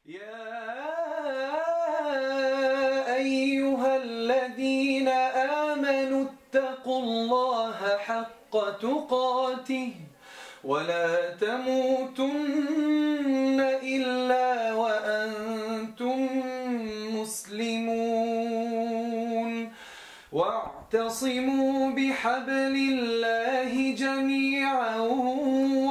يا أيها الذين آمنوا اتقوا الله حق تقاته ولا تموتن إلا وأنتم مسلمون واعتصموا بحبل الله جميعا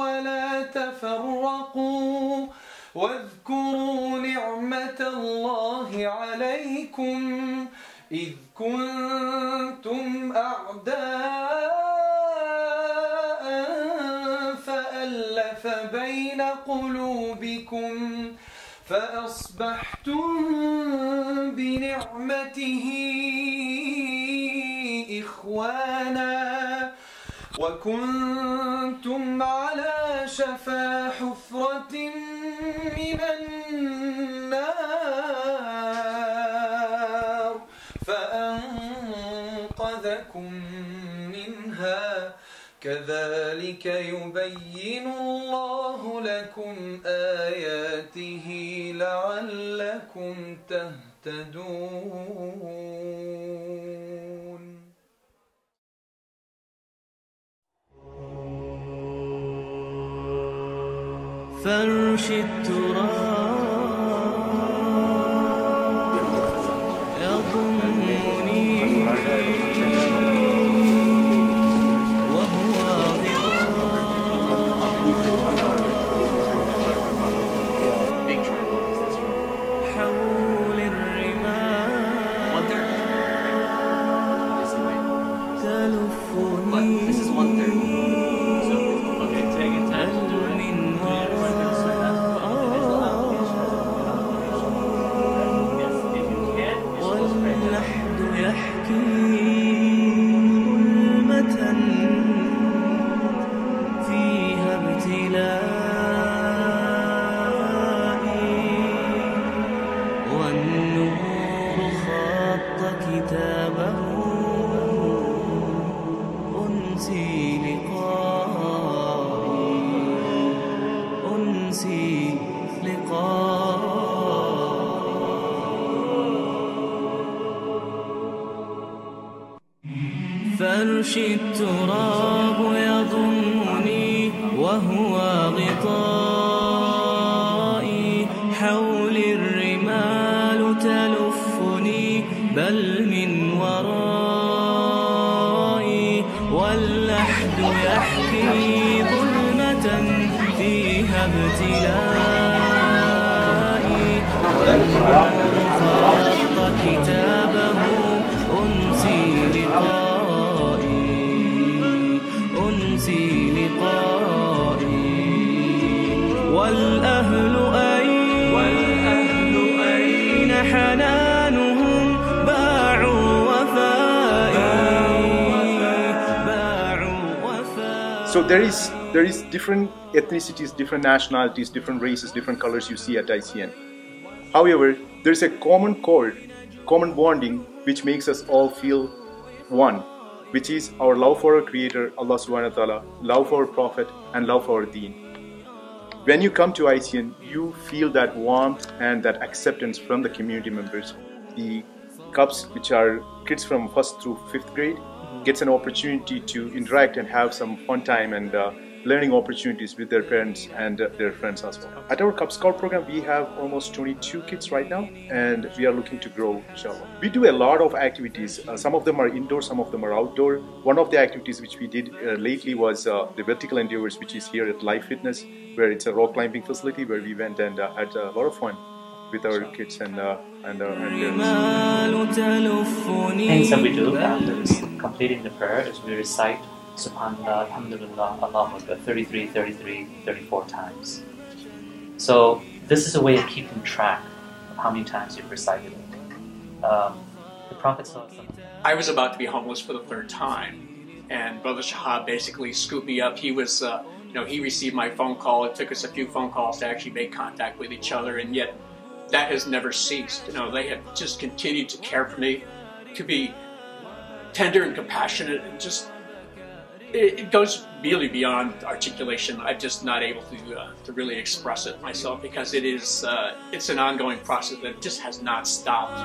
ولا تفرقوا واذكروا نعمة الله عليكم إذ كنتم أعداء فألف بين قلوبكم فأصبحتم بنعمته إخوانا وكنتم على شفا حفرة من النار فأنقذكم منها كذلك يبين الله لكم آياته لعلكم تهتدون. فرش التراب يضمني وهو حول الرمال تلفني فرش التراب يضمني وهو غطائي حول الرمال تلفني بل من ورائي واللحد يحكي ظلمة فيها ابتلائي والنور خط كتابه أنسي لقائي والأهل أين حنانهم باعوا وفائي. So there is different ethnicities, different nationalities, different races, different colors you see at ICN. However, there is a common chord, common bonding which makes us all feel one, which is our love for our Creator, Allah subhanahu wa ta'ala, love for our Prophet, and love for our deen. When you come to ICN, you feel that warmth and that acceptance from the community members. The Cubs, which are kids from 1st through 5th grade, gets an opportunity to interact and have some fun time and learning opportunities with their parents and their friends as well. At our Cub Scout program, we have almost 22 kids right now, and we are looking to grow, inshallah. We do a lot of activities. Some of them are indoor, some of them are outdoor. One of the activities which we did lately was the Vertical Endeavors, which is here at Life Fitness, where it's a rock climbing facility where we went and had a lot of fun with our kids and our parents. Things that we do after completing the prayer is we recite Subhanallah, Alhamdulillah, Allahu Akbar 33, 33, 34 times. So this is a way of keeping track of how many times you've recited it. The Prophet I was about to be homeless for the 3rd time, and Brother Shahab basically scooped me up. He was, he received my phone call. It took us a few phone calls to actually make contact with each other, and yet that has never ceased. They have just continued to care for me, to be tender and compassionate, and just It goes really beyond articulation. I'm just not able to really express it myself because it is it's an ongoing process that just has not stopped.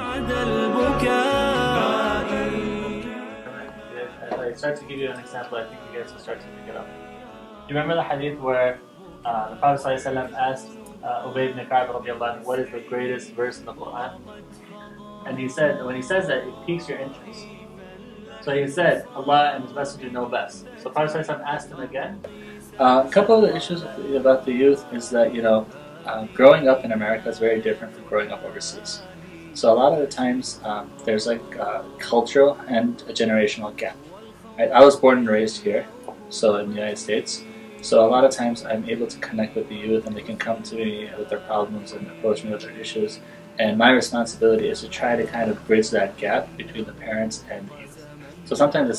If I start to give you an example, I think you guys will start to pick it up. Do you remember the hadith where the Prophet ﷺ asked Ubay ibn Ka'b radiallahu anhu, what is the greatest verse in the Quran? And he said, when he says that, it piques your interest. So he said, Allah and His Messenger know best. So Prophet ﷺ asked him again. A couple of the issues about the youth is that, growing up in America is very different from growing up overseas. So a lot of the times there's like a cultural and a generational gap. Right? I was born and raised here, so in the United States. So a lot of times I'm able to connect with the youth and they can come to me with their problems and approach me with their issues. And my responsibility is to try to kind of bridge that gap between the parents and the youth. So sometimes the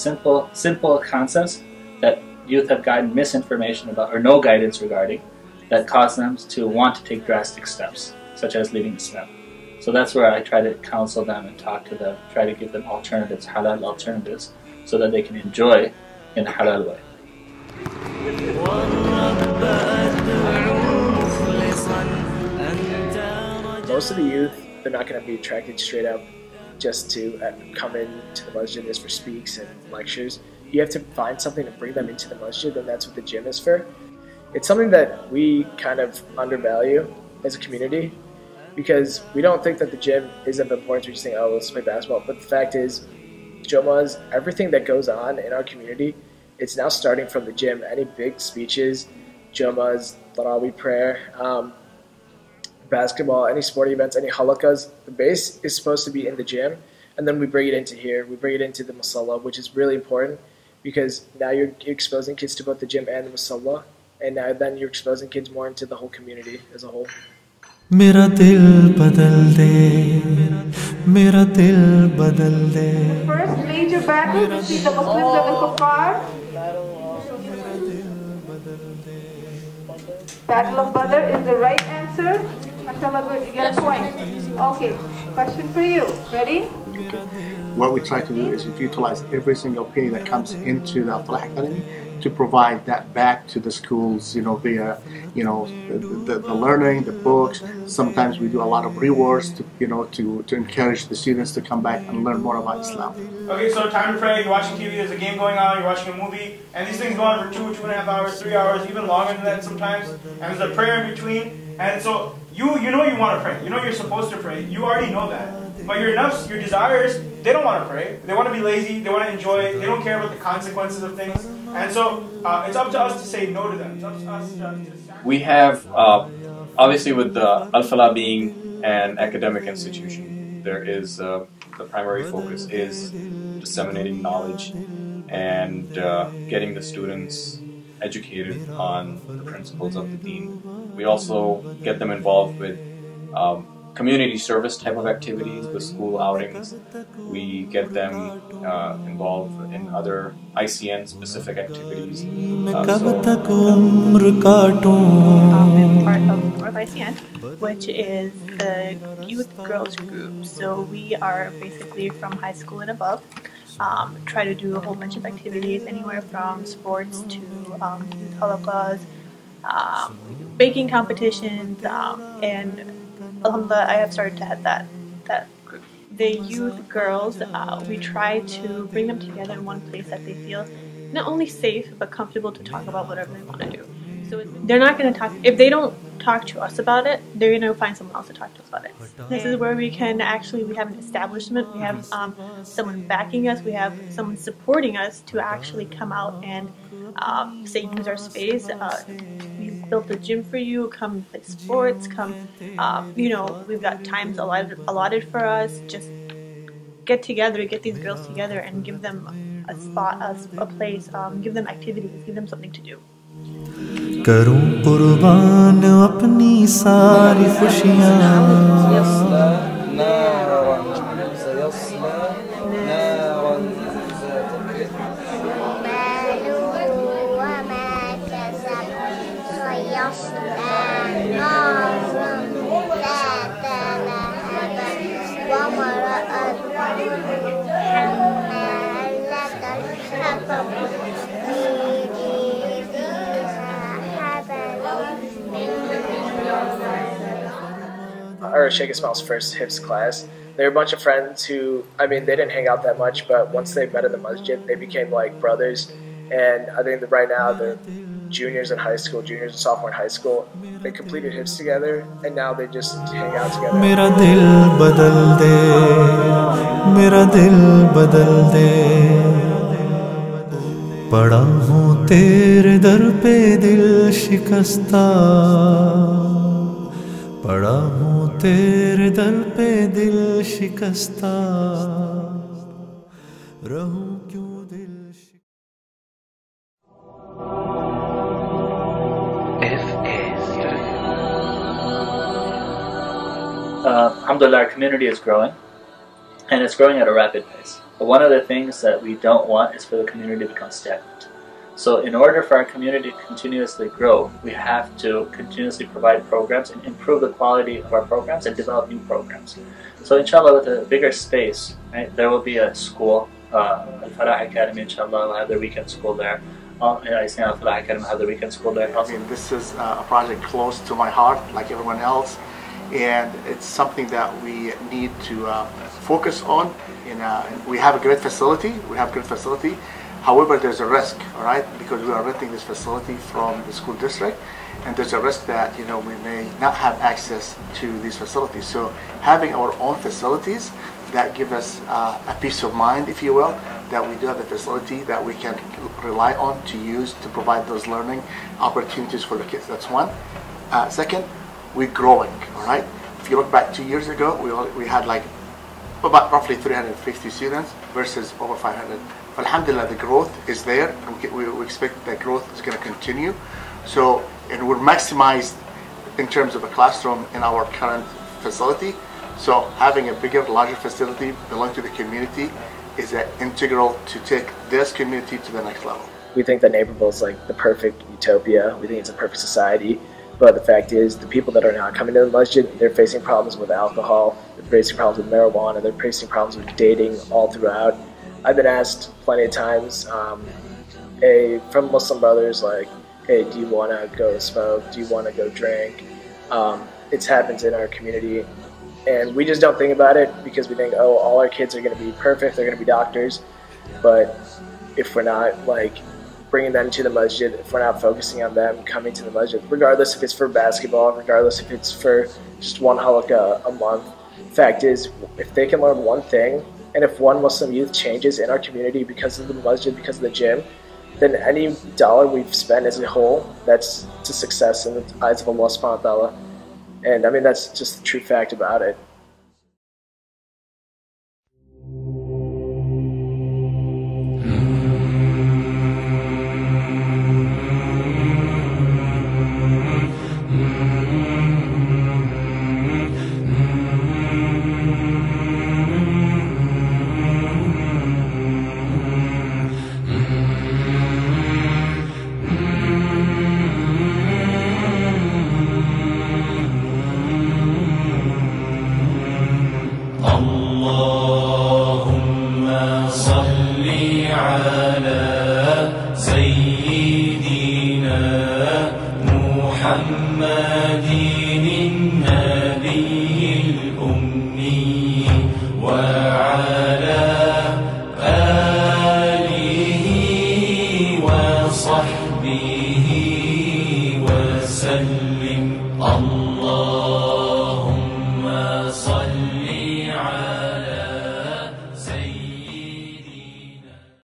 simple concepts that youth have gotten misinformation about or no guidance regarding that cause them to want to take drastic steps, such as leaving Islam. So that's where I try to counsel them and talk to them, try to give them alternatives, halal alternatives, so that they can enjoy in a halal way. Most of the youth, they're not going to be attracted straight up just to come into the masjid just for speaks and lectures. You have to find something to bring them into the masjid, and that's what the gym is for. It's something that we kind of undervalue as a community because we don't think that the gym is of importance. We just think, oh, let's play basketball. But the fact is, Jummahs, everything that goes on in our community, it's now starting from the gym. Any big speeches, Jummahs, Tarawih prayer, basketball, any sporting events, any halakas, the base is supposed to be in the gym, and then we bring it into here. We bring it into the musalla, which is really important because now you're exposing kids to both the gym and the musalla, and now then you're exposing kids more into the whole community as a whole. मेरा दिल बदल दे मेरा दिल बदल दे First major battle between the Muslims and the Kuffar. Battle of Badr is the right answer. Mashallah, good. You get a point. Okay. Question for you. Ready? What we try to do is utilize every single penny that comes into the Al-Falah Academy to provide that back to the schools, via, the learning, the books. Sometimes we do a lot of rewards to encourage the students to come back and learn more about Islam. Okay, so time to pray, you're watching TV, there's a game going on, you're watching a movie, and these things go on for 2.5 hours, 3 hours, even longer than that sometimes, and there's a prayer in between, and so you know you want to pray, you know you're supposed to pray, you already know that. But your nafs, your desires, they don't want to pray. They want to be lazy, they want to enjoy, they don't care about the consequences of things. And so it's up to us to say no to them. It's up to us to we have, obviously with the Al-Falah being an academic institution, there is, the primary focus is disseminating knowledge and getting the students educated on the principles of the deen. We also get them involved with community service type of activities, the school outings. We get them involved in other ICN specific activities. I'm part of ICN, which is the youth girls group. So we are basically from high school and above. Try to do a whole bunch of activities, anywhere from sports to youth halakas, baking competitions, and Alhamdulillah, I have started to have that group. The youth girls, we try to bring them together in one place that they feel not only safe but comfortable to talk about whatever they want to do. So they're not going to talk, if they don't talk to us about it, they're going to find someone else to talk to us about it. This is where we can actually, we have an establishment, we have someone backing us, we have someone supporting us to actually come out and say use our space. We've built a gym for you, come play sports, come, we've got times allotted for us. Just get together, get these girls together and give them a spot, a place, give them activities, give them something to do. करूं कुर्बान अपनी सारी खुशियाँ or Sheikh Ismail's first HIFZ class. They were a bunch of friends who, I mean, they didn't hang out that much, but once they met in the masjid, they became like brothers. And I think that right now they're juniors in high school, juniors and sophomore in high school. They completed HIFZ together, and now they just hang out together. मेरा दिल बदल दे, मेरा दिल बदल दे, पड़ा हूँ तेरे दर पे दिल शिकस्ता, पड़ा हूँ तेरे दर पे दिल शिकस्ता, रहूं क्यों दिल Alhamdulillah, our community is growing, and it's growing at a rapid pace. But one of the things that we don't want is for the community to become stagnant. So in order for our community to continuously grow, we have to continuously provide programs and improve the quality of our programs and develop new programs. So inshallah, with a bigger space, right, there will be a school, Al-Falah Academy, inshallah, will have their weekend school there. Islamic Al-Falah Academy will have their weekend school there. I mean, this is a project close to my heart, like everyone else. And it's something that we need to focus on. We have a great facility. However, there's a risk, all right, because we are renting this facility from the school district, and there's a risk that we may not have access to these facilities. So having our own facilities that give us a peace of mind, if you will, that we do have a facility that we can rely on to use to provide those learning opportunities for the kids. That's one. Second, we're growing, all right? If you look back 2 years ago, we had like about roughly 350 students versus over 500. Alhamdulillah, the growth is there, and we expect that growth is going to continue. So, and we're maximized in terms of a classroom in our current facility. So having a bigger, larger facility belonging to the community is integral to take this community to the next level. We think that Naperville is like the perfect utopia. We think it's a perfect society. But the fact is, the people that are not coming to the masjid, they're facing problems with alcohol, they're facing problems with marijuana, they're facing problems with dating all throughout. I've been asked plenty of times from Muslim brothers, like, hey, do you want to go smoke? Do you want to go drink? It happens in our community. And we just don't think about it because we think, oh, all our kids are going to be perfect, they're going to be doctors. But if we're not, like, bringing them to the masjid, if we're not focusing on them coming to the masjid, regardless if it's for basketball, regardless if it's for just one halaqah a month, fact is, if they can learn one thing, and if one Muslim youth changes in our community because of the masjid, because of the gym, then any dollar we've spent as a whole, that's a success in the eyes of Allah subhanahu wa ta'ala. And I mean, that's just the true fact about it. اللهم صل على